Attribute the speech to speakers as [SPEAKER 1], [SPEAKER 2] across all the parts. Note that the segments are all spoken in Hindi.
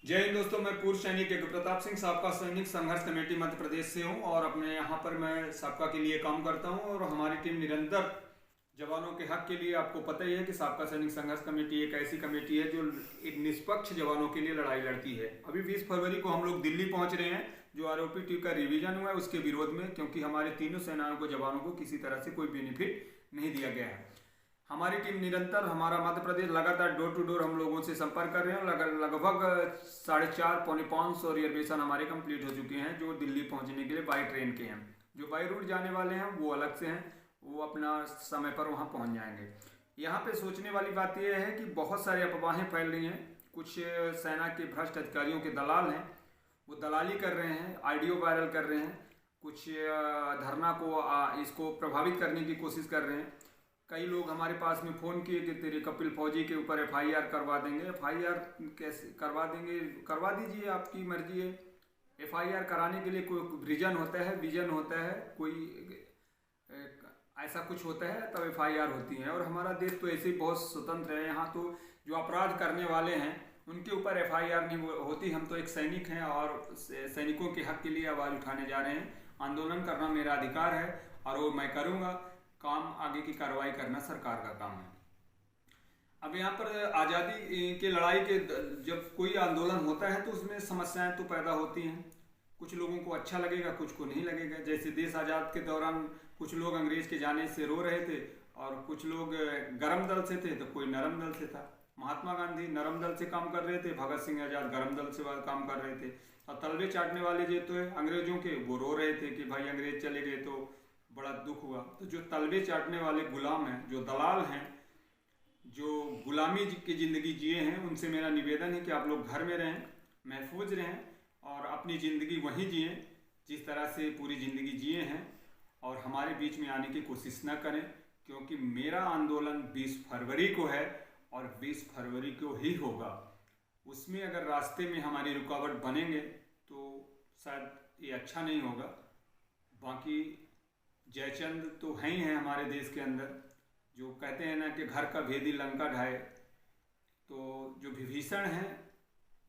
[SPEAKER 1] जय हिंद दोस्तों, मैं पूर्व सैनिक यज्ञ प्रताप सिंह साबका सैनिक संघर्ष कमेटी मध्य प्रदेश से हूं और अपने यहाँ पर मैं साबका के लिए काम करता हूं और हमारी टीम निरंतर जवानों के हक के लिए, आपको पता ही है कि साबका सैनिक संघर्ष कमेटी एक ऐसी कमेटी है जो एक निष्पक्ष जवानों के लिए लड़ाई लड़ती है। अभी 20 फरवरी को हम लोग दिल्ली पहुंच रहे हैं, जो आरओपी का रिवीजन हुआ है उसके विरोध में, क्योंकि हमारे तीनों सेनाओं को जवानों को किसी तरह से कोई बेनिफिट नहीं दिया गया है। हमारी टीम निरंतर, हमारा मध्य प्रदेश लगातार डोर टू डोर हम लोगों से संपर्क कर रहे हैं। लगभग 4.5 पौने 500 रिजर्वेशन हमारे कंप्लीट हो चुके हैं, जो दिल्ली पहुंचने के लिए बाई ट्रेन के हैं। जो बाई रूट जाने वाले हैं वो अलग से हैं, वो अपना समय पर वहां पहुंच जाएंगे। यहाँ पे सोचने वाली बात यह है कि बहुत सारी अफवाहें फैल रही हैं। कुछ सेना के भ्रष्ट अधिकारियों के दलाल हैं, वो दलाली कर रहे हैं, ऑडियो वायरल कर रहे हैं, कुछ धरना को इसको प्रभावित करने की कोशिश कर रहे हैं। कई लोग हमारे पास में फ़ोन किए कि तेरे कपिल फौजी के ऊपर एफआईआर करवा देंगे। एफआईआर कैसे करवा देंगे? करवा दीजिए, आपकी मर्जी है। एफआईआर कराने के लिए कोई रीजन होता है, विजन होता है, कोई ऐसा कुछ होता है तब एफआईआर होती है। और हमारा देश तो ऐसे ही बहुत स्वतंत्र है। यहाँ तो जो अपराध करने वाले हैं उनके ऊपर एफआईआर नहीं होती। हम तो एक सैनिक हैं और सैनिकों के हक के लिए आवाज़ उठाने जा रहे हैं। आंदोलन करना मेरा अधिकार है और वो मैं करूँगा। काम आगे की कार्रवाई करना सरकार का काम है। अब यहाँ पर आज़ादी के लड़ाई के जब कोई आंदोलन होता है तो उसमें समस्याएं तो पैदा होती हैं। कुछ लोगों को अच्छा लगेगा, कुछ को नहीं लगेगा। जैसे देश आज़ाद के दौरान कुछ लोग अंग्रेज के जाने से रो रहे थे और कुछ लोग गर्म दल से थे तो कोई नरम दल से था। महात्मा गांधी नरम दल से काम कर रहे थे, भगत सिंह आज़ाद गर्म दल से काम कर रहे थे। और तलवे चाटने वाले जो तो अंग्रेजों के, वो रो रहे थे कि भाई अंग्रेज चले गए तो बड़ा दुख हुआ। तो जो तलवे चाटने वाले गुलाम हैं, जो दलाल हैं, जो गुलामी की ज़िंदगी जिए हैं, उनसे मेरा निवेदन है कि आप लोग घर में रहें, महफूज रहें और अपनी ज़िंदगी वहीं जिएं जिस तरह से पूरी ज़िंदगी जिए हैं, और हमारे बीच में आने की कोशिश न करें। क्योंकि मेरा आंदोलन 20 फरवरी को है और 20 फरवरी को ही होगा। उसमें अगर रास्ते में हमारी रुकावट बनेंगे तो शायद ये अच्छा नहीं होगा। बाकी जयचंद तो हैं ही हैं हमारे देश के अंदर, जो कहते हैं ना कि घर का भेदी लंका ढाए। तो जो विभीषण हैं,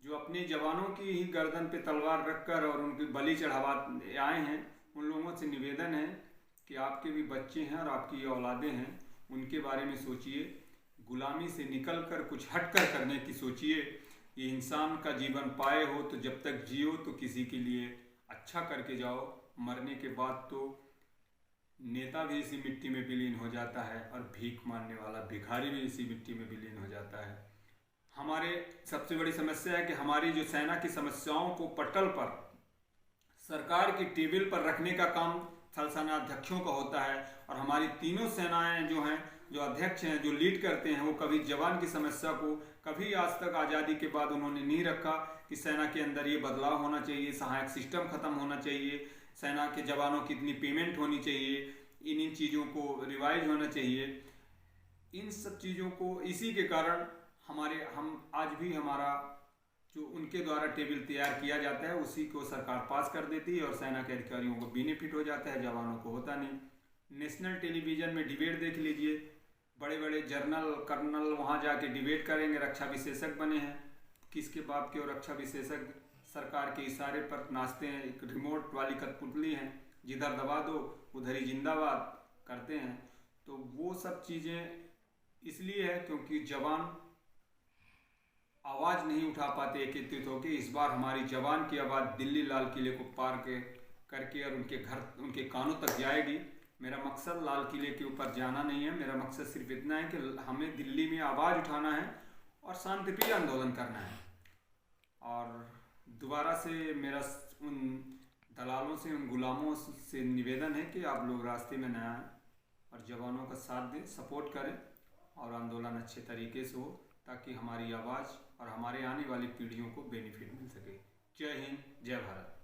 [SPEAKER 1] जो अपने जवानों की ही गर्दन पे तलवार रखकर और उनकी बलि चढ़ावा आए हैं, उन लोगों से निवेदन है कि आपके भी बच्चे हैं और आपकी औलादें हैं, उनके बारे में सोचिए। गुलामी से निकल कर कुछ हट कर करने की सोचिए। ये इंसान का जीवन पाए हो तो जब तक जियो तो किसी के लिए अच्छा करके जाओ। मरने के बाद तो नेता भी इसी मिट्टी में विलीन हो जाता है और भीख मांगने वाला भिखारी भी इसी मिट्टी में विलीन हो जाता है। हमारे सबसे बड़ी समस्या है कि हमारी जो सेना की समस्याओं को पटल पर, सरकार की टेबल पर रखने का काम थल सेना अध्यक्षों का होता है। और हमारी तीनों सेनाएं जो हैं, जो अध्यक्ष हैं, जो लीड करते हैं, वो कभी जवान की समस्या को कभी आज तक आज़ादी के बाद उन्होंने नहीं रखा कि सेना के अंदर ये बदलाव होना चाहिए, सहायक सिस्टम खत्म होना चाहिए, सेना के जवानों की इतनी पेमेंट होनी चाहिए, इन चीज़ों को रिवाइज होना चाहिए। इन सब चीज़ों को, इसी के कारण हम आज भी हमारा जो उनके द्वारा टेबल तैयार किया जाता है उसी को सरकार पास कर देती है और सेना के अधिकारियों को बेनिफिट हो जाता है, जवानों को होता नहीं। नेशनल टेलीविज़न में डिबेट देख लीजिए, बड़े बड़े जनरल कर्नल वहाँ जाके डिबेट करेंगे, रक्षा विशेषज्ञ बने हैं। किसके बाप के और रक्षा विशेषज्ञ सरकार के इशारे पर नाचते हैं। एक रिमोट वाली कठपुतली हैं, जिधर दबा दो उधर ही जिंदाबाद करते हैं। तो वो सब चीज़ें इसलिए है क्योंकि जवान आवाज़ नहीं उठा पाते एकत्रित होकर। इस बार हमारी जवान की आवाज़ दिल्ली लाल किले को पार करके और उनके घर, उनके कानों तक जाएगी। मेरा मकसद लाल किले के ऊपर जाना नहीं है, मेरा मकसद सिर्फ इतना है कि हमें दिल्ली में आवाज़ उठाना है और शांतिप्रिय आंदोलन करना है। और दोबारा से मेरा उन दलालों से, उन गुलामों से निवेदन है कि आप लोग रास्ते में न आएं और जवानों का साथ दें, सपोर्ट करें और आंदोलन अच्छे तरीके से हो, ताकि हमारी आवाज़ और हमारे आने वाली पीढ़ियों को बेनिफिट मिल सके। जय हिंद, जय भारत।